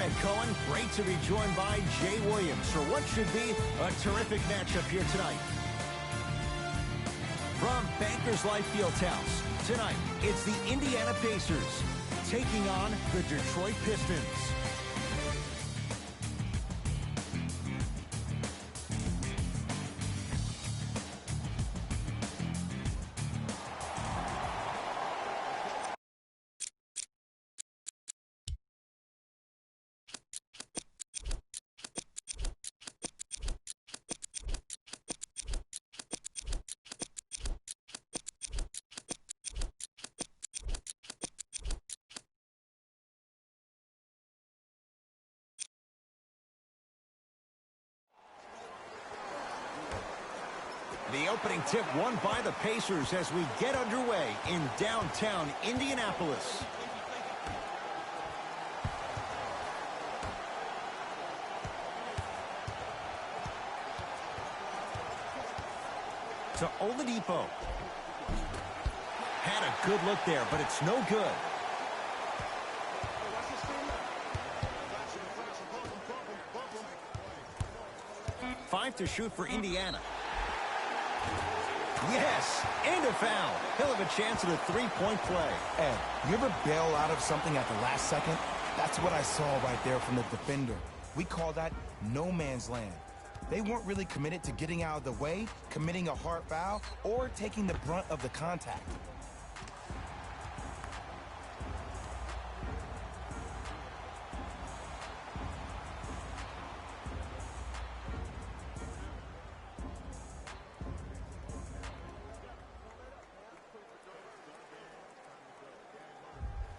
right, Cohen, great to be joined by Jay Williams for what should be a terrific matchup here tonight. From Bankers Life Fieldhouse, tonight it's the Indiana Pacers taking on the Detroit Pistons. The opening tip won by the Pacers as we get underway in downtown Indianapolis. To Oladipo. Had a good look there, but it's no good. Five to shoot for Indiana. Yes, and a foul. He'll have a chance at a three-point play. Ed, you ever bail out of something at the last second? That's what I saw right there from the defender. We call that no man's land. They weren't really committed to getting out of the way, committing a hard foul, or taking the brunt of the contact.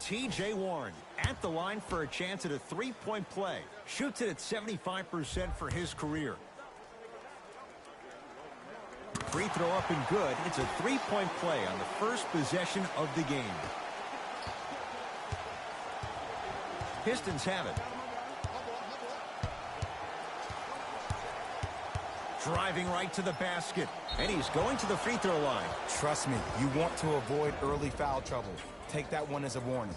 T.J. Warren at the line for a chance at a three-point play. Shoots it at 75% for his career. Free throw up and good. It's a three-point play on the first possession of the game. Pistons have it. Driving right to the basket. And he's going to the free throw line. Trust me, you want to avoid early foul trouble. Take that one as a warning.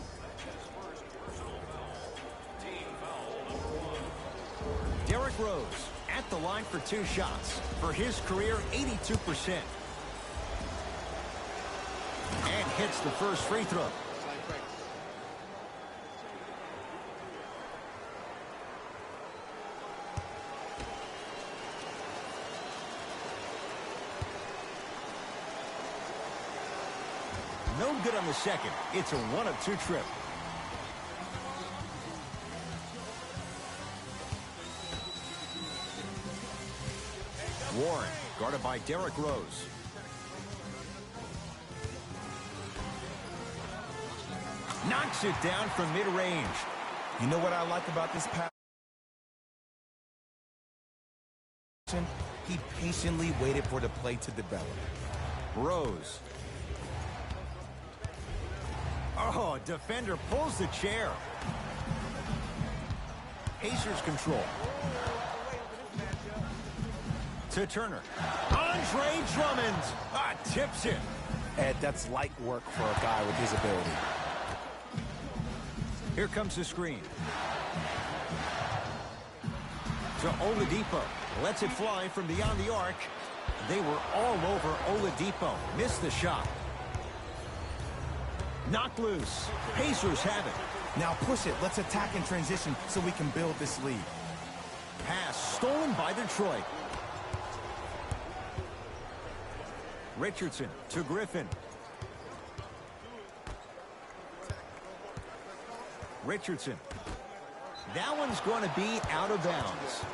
Derrick Rose at the line for two shots. For his career, 82%. And hits the first free throw. No good on the second. It's a 1-of-2 trip. Warren, guarded by Derrick Rose. Knocks it down from mid-range. You know what I like about this pass? He patiently waited for the play to develop. Rose. Oh, defender pulls the chair. Pacers control. To Turner. Andre Drummond. Tips it. Ed, that's light work for a guy with his ability. Here comes the screen. To Oladipo. Lets it fly from beyond the arc. They were all over Oladipo. Missed the shot. Knocked loose. Pacers have it. Now push it. Let's attack in transition so we can build this lead. Pass stolen by Detroit. Richardson to Griffin. Richardson. That one's going to be out of bounds.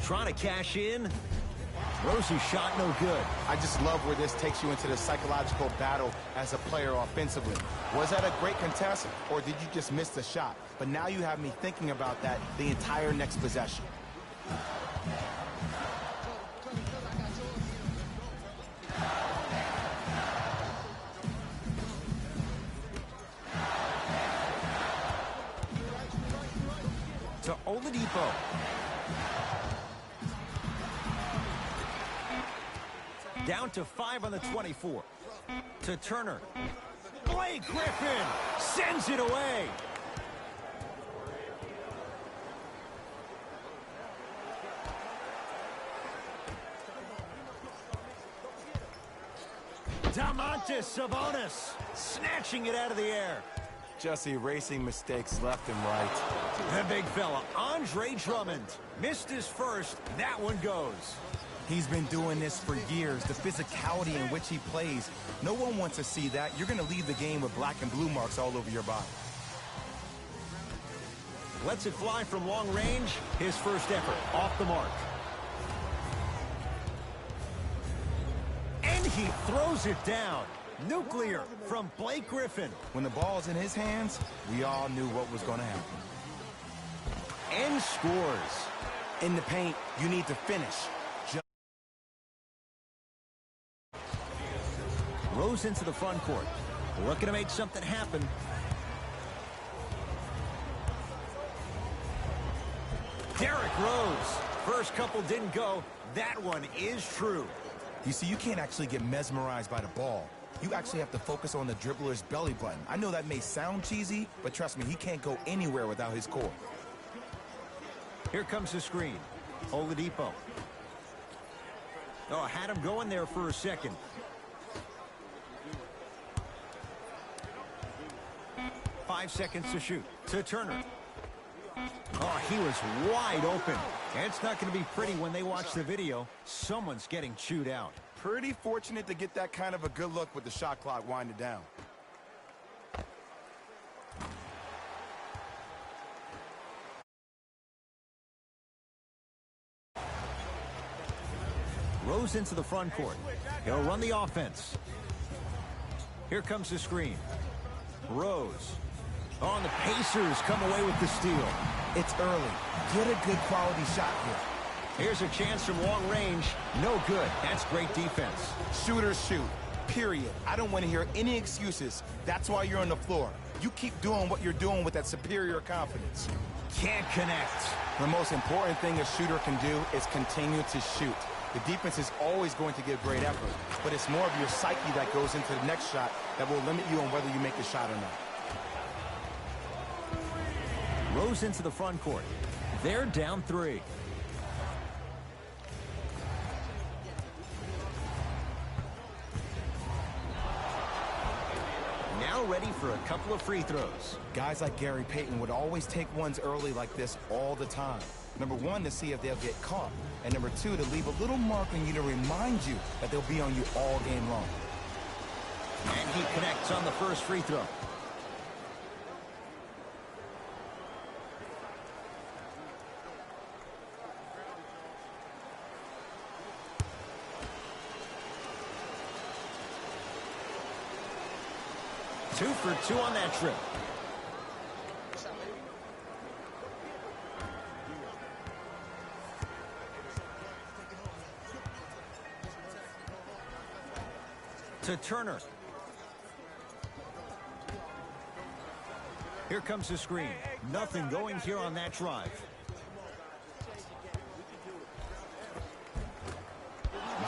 Trying to cash in. Rosie's shot no good. I just love where this takes you into the psychological battle as a player offensively. Was that a great contest, or did you just miss the shot? But now you have me thinking about that the entire next possession. To Oladipo. Down to 5 on the 24. To Turner. Blake Griffin sends it away. Domantas Sabonis snatching it out of the air. Just erasing mistakes left and right. The big fella, Andre Drummond, missed his first. That one goes. He's been doing this for years. The physicality in which he plays. No one wants to see that. You're going to leave the game with black and blue marks all over your body. Lets it fly from long range. His first effort off the mark. And he throws it down. Nuclear from Blake Griffin. When the ball's in his hands, we all knew what was going to happen. And scores. In the paint, you need to finish. Rose into the front court. Looking to make something happen. Derrick Rose. First couple didn't go. That one is true. You see, you can't actually get mesmerized by the ball. You actually have to focus on the dribbler's belly button. I know that may sound cheesy, but trust me, he can't go anywhere without his core. Here comes the screen. Oladipo. Oh, had him going there for a second. Five seconds to shoot. To Turner. Oh, he was wide open. It's not going to be pretty when they watch the video. Someone's getting chewed out. Pretty fortunate to get that kind of a good look with the shot clock winding down. Rose into the front court. He'll run the offense. Here comes the screen. Rose. Oh, and the Pacers come away with the steal. It's early. Get a good quality shot here. Here's a chance from long range. No good. That's great defense. Shooters shoot. Period. I don't want to hear any excuses. That's why you're on the floor. You keep doing what you're doing with that superior confidence. Can't connect. The most important thing a shooter can do is continue to shoot. The defense is always going to give great effort, but it's more of your psyche that goes into the next shot that will limit you on whether you make the shot or not. Rose into the front court. They're down 3. Now ready for a couple of free throws. Guys like Gary Payton would always take ones early like this all the time. Number 1, to see if they'll get caught. And number 2, to leave a little mark on you to remind you that they'll be on you all game long. And he connects on the first free throw. Two for 2 on that trip. To Turner. Here comes the screen. Nothing going here on that drive.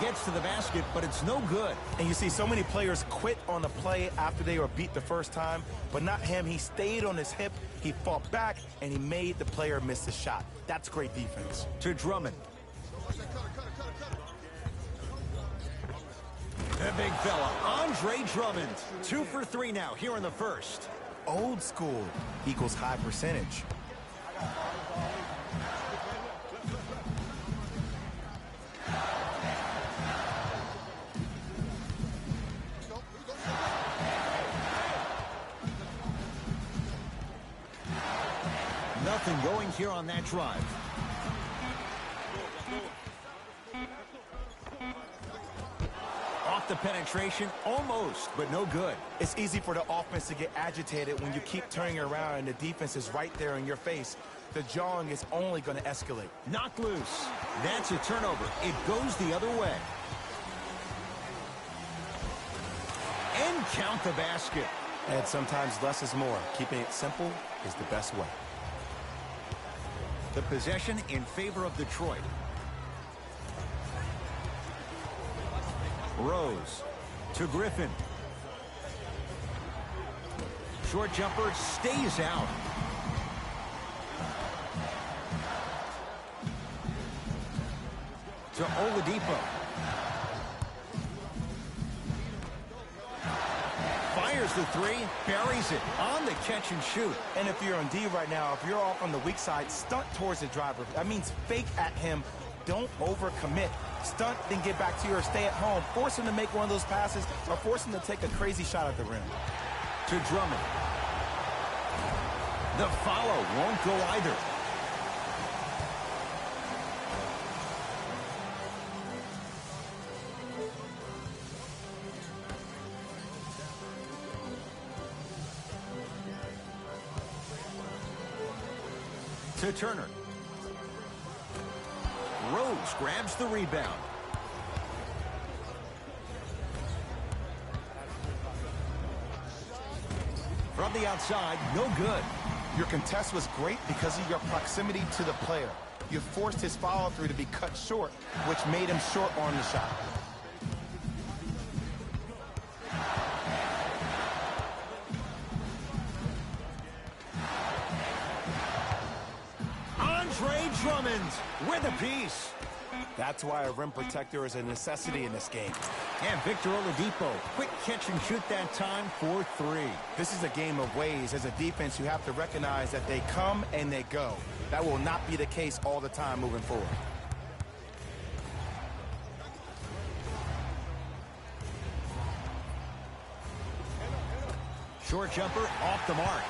Gets to the basket, but it's no good. And you see so many players quit on the play after they were beat the first time, but not him. He stayed on his hip, he fought back, and he made the player miss the shot. That's great defense. To Drummond. The big fella, Andre Drummond. 2 for 3 now here in the first. Old school equals high percentage. Nothing going here on that drive. Off the penetration, almost, but no good. It's easy for the offense to get agitated when you keep turning around and the defense is right there in your face. The jawing is only going to escalate. Knocked loose. That's a turnover. It goes the other way. And count the basket. And sometimes less is more. Keeping it simple is the best way. The possession in favor of Detroit. Rose to Griffin. Short jumper stays out. To Oladipo. Fires the three, buries it on the catch and shoot. And if you're on D right now, if you're off on the weak side, stunt towards the driver. That means fake at him. Don't overcommit. Stunt, then get back to your stay at home. Force him to make one of those passes or force him to take a crazy shot at the rim. To Drummond. The follow won't go either. To Turner. Rose grabs the rebound. From the outside, no good. Your contest was great because of your proximity to the player. You forced his follow-through to be cut short, which made him short on the shot. Drummond with a piece. That's why a rim protector is a necessity in this game. And Victor Oladipo, quick catch and shoot that time for three. This is a game of ways. As a defense, you have to recognize that they come and they go. That will not be the case all the time moving forward. Short jumper off the mark.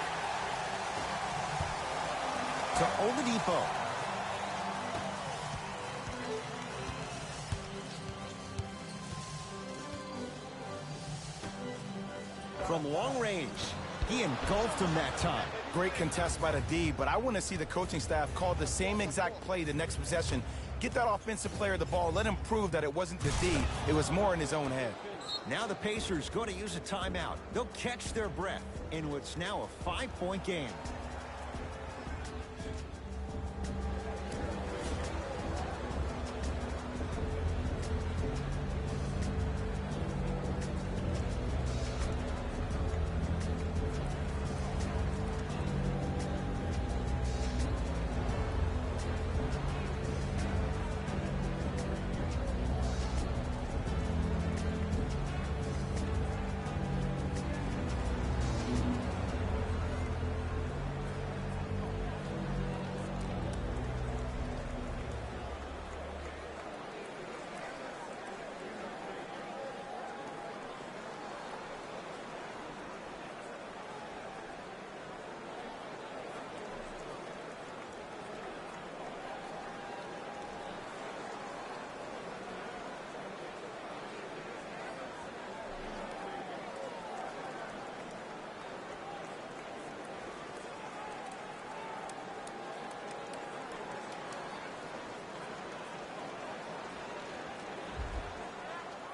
To Oladipo. From long range, he engulfed him that time. Great contest by the D, but I want to see the coaching staff call the same exact play the next possession. Get that offensive player the ball. Let him prove that it wasn't the D. It was more in his own head. Now the Pacers going to use a timeout. They'll catch their breath in what's now a 5-point game.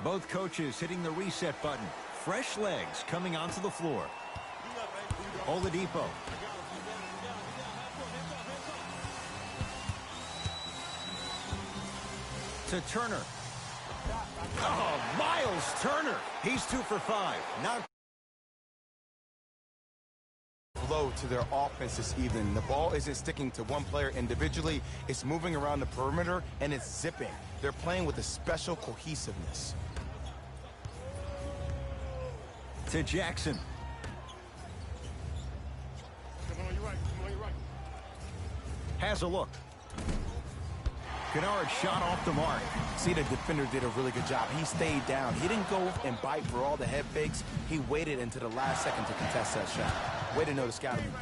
Both coaches hitting the reset button. Fresh legs coming onto the floor. Oladipo. To Turner. Oh, Miles Turner. He's 2 for 5. Now flow to their offense this evening. The ball isn't sticking to one player individually. It's moving around the perimeter, and it's zipping. They're playing with a special cohesiveness. To Jackson. Has a look. Kennard shot off the mark. See, the defender did a really good job. He stayed down. He didn't go and bite for all the head fakes. He waited until the last second to contest that shot. Way to know the scouting.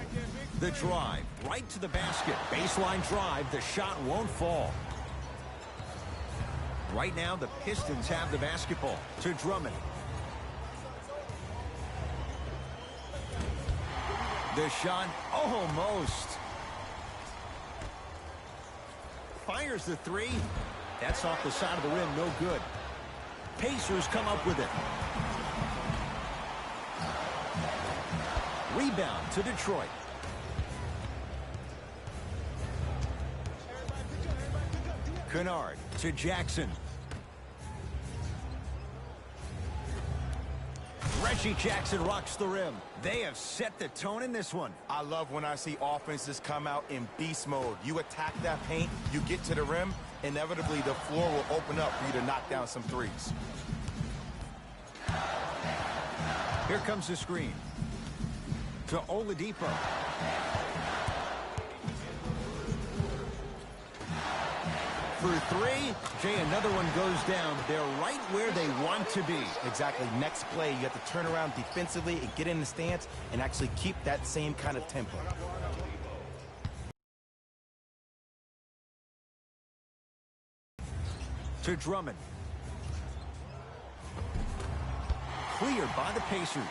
The drive right to the basket. Baseline drive. The shot won't fall. Right now, the Pistons have the basketball. To Drummond. The shot almost. Fires the three. That's off the side of the rim, no good. Pacers come up with it. Rebound to Detroit. Kennard to Jackson. Reggie Jackson rocks the rim. They have set the tone in this one. I love when I see offenses come out in beast mode. You attack that paint, you get to the rim, inevitably the floor will open up for you to knock down some threes. Here comes the screen to Oladipo. For three, Jay, another one goes down. They're right where they want to be. Exactly. Next play, you have to turn around defensively and get in the stance and actually keep that same kind of tempo. To Drummond. Cleared by the Pacers.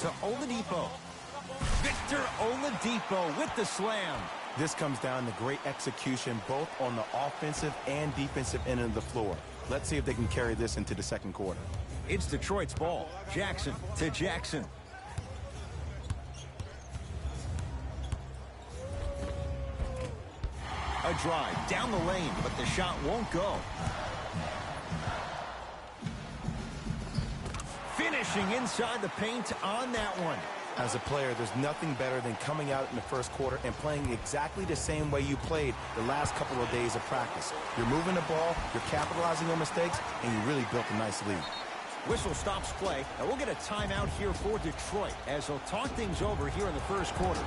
To Oladipo. Victor Oladipo with the slam. This comes down to great execution both on the offensive and defensive end of the floor. Let's see if they can carry this into the second quarter. It's Detroit's ball. Jackson to Jackson. A drive down the lane, but the shot won't go. Finishing inside the paint on that one. As a player, there's nothing better than coming out in the first quarter and playing exactly the same way you played the last couple of days of practice. You're moving the ball, you're capitalizing on mistakes, and you really built a nice lead. Whistle stops play, and we'll get a timeout here for Detroit as they'll talk things over here in the first quarter.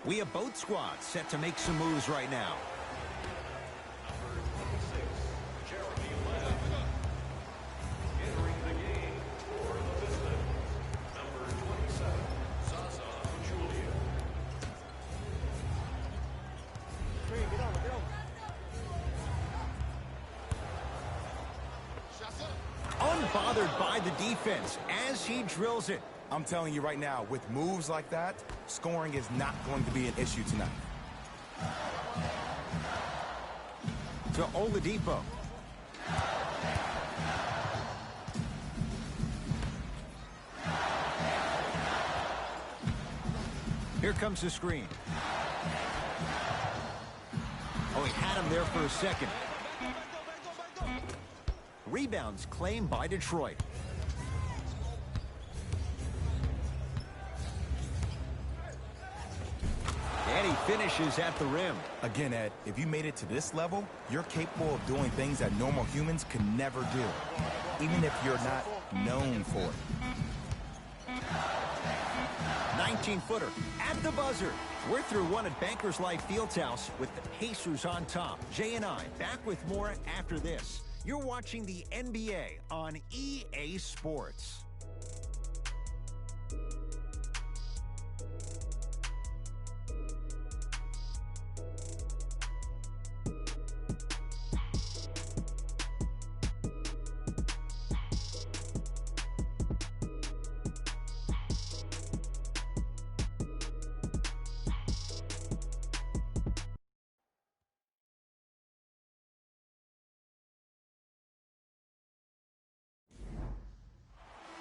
We have both squads set to make some moves right now. Unbothered by the defense as he drills it. I'm telling you right now, with moves like that, scoring is not going to be an issue tonight. To Oladipo. Here comes the screen. Oh, he had him there for a second. Rebounds claimed by Detroit. And he finishes at the rim. Again, Ed, if you made it to this level, you're capable of doing things that normal humans can never do, even if you're not known for it. 19-footer at the buzzer. We're through one at Bankers Life Fieldhouse with the Pacers on top. Jay and I back with more after this. You're watching the NBA on EA Sports.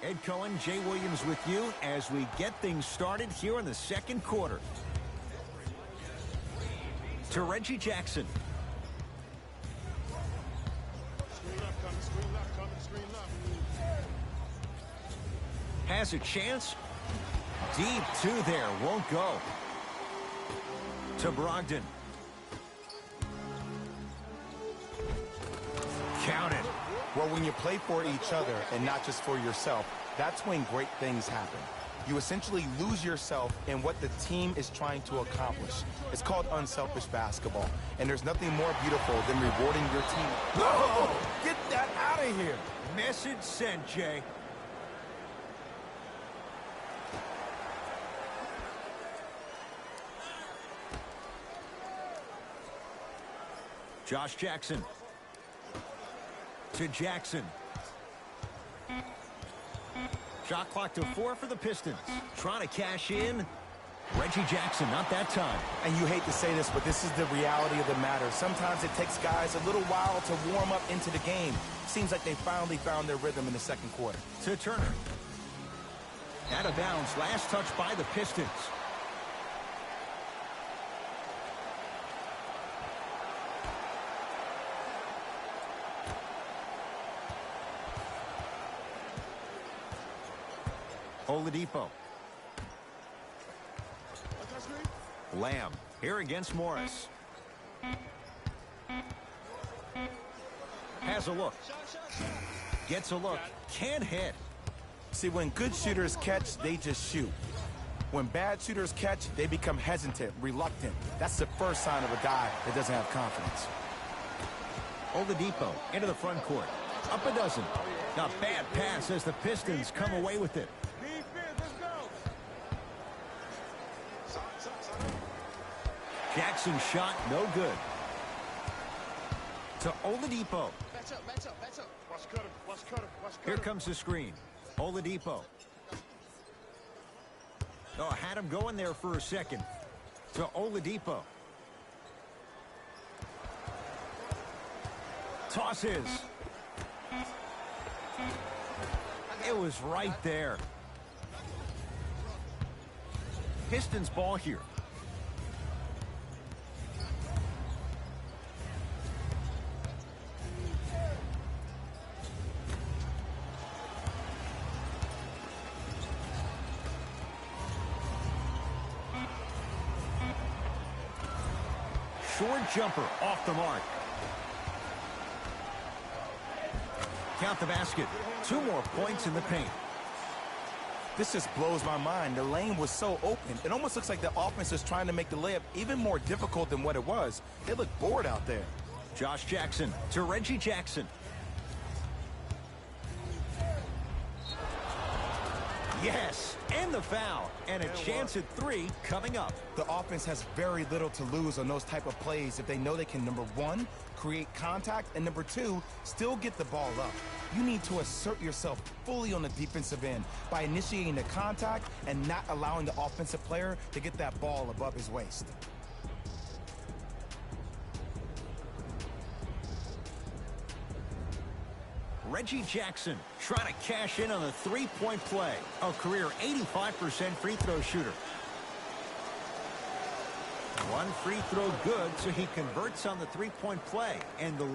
Ed Cohen, Jay Williams with you as we get things started here in the second quarter. To Reggie Jackson. Has a chance. Deep two there. Won't go. To Brogdon. Count it. Well, when you play for each other and not just for yourself, that's when great things happen. You essentially lose yourself in what the team is trying to accomplish. It's called unselfish basketball, and there's nothing more beautiful than rewarding your team. Whoa! Get that out of here. Message sent, Jay. Josh Jackson. To Jackson. Shot clock to 4 for the Pistons. Trying to cash in. Reggie Jackson, not that time. And you hate to say this, but this is the reality of the matter. Sometimes it takes guys a little while to warm up into the game. Seems like they finally found their rhythm in the second quarter. To Turner. Out of bounds. Last touch by the Pistons. Oladipo. Lamb here against Morris. Has a look. Gets a look. Can't hit. See, when good shooters catch, they just shoot. When bad shooters catch, they become hesitant, reluctant. That's the first sign of a guy that doesn't have confidence. Oladipo into the front court. Up a dozen. Now bad pass as the Pistons come away with it. Jackson's shot, no good. To Oladipo. Here comes the screen. Oladipo. Oh, had him going there for a second. To Oladipo. Tosses. It was right there. Pistons ball here. Short jumper off the mark. Count the basket. 2 more points in the paint. This just blows my mind. The lane was so open. It almost looks like the offense is trying to make the layup even more difficult than what it was. They look bored out there. Josh Jackson to Reggie Jackson. Yes, and the foul. And a chance at 3 coming up. The offense has very little to lose on those type of plays if they know they can, number 1, create contact, and number 2, still get the ball up. You need to assert yourself fully on the defensive end by initiating the contact and not allowing the offensive player to get that ball above his waist. Reggie Jackson trying to cash in on a 3-point play. A career 85% free throw shooter. 1 free throw good, so he converts on the 3-point play. And the